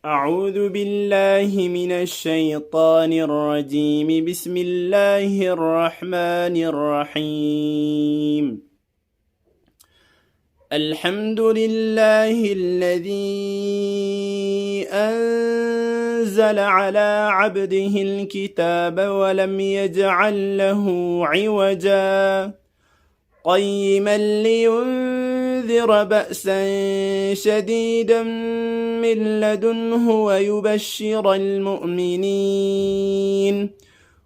أعوذ بالله من الشيطان الرجيم. بسم الله الرحمن الرحيم. الحمد لله الذي أنزل على عبده الكتاب ولم يجعل له عوجا قيما لينذر بأسا شديدا من لدنه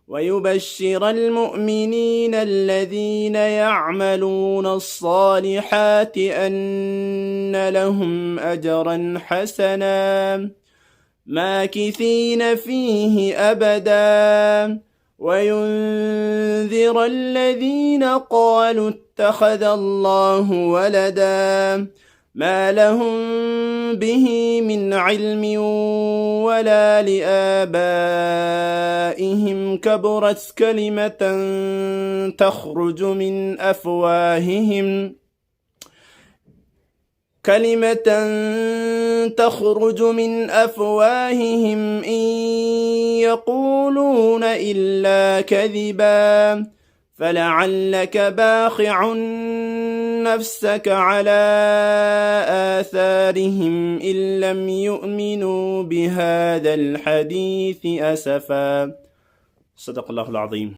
ويبشر المؤمنين الذين يعملون الصالحات أن لهم أجرا حسنا ماكثين فيه أبدا وينذر الذين قالوا اتخذ الله ولدا ما لهم به من علم ولا لآبائهم كبرت كلمة تخرج من أفواههم إن يقولون إلا كذبا فلعلك باخع نفسك على آثارهم إن لم يؤمنوا بهذا الحديث أسفا. صدق الله العظيم.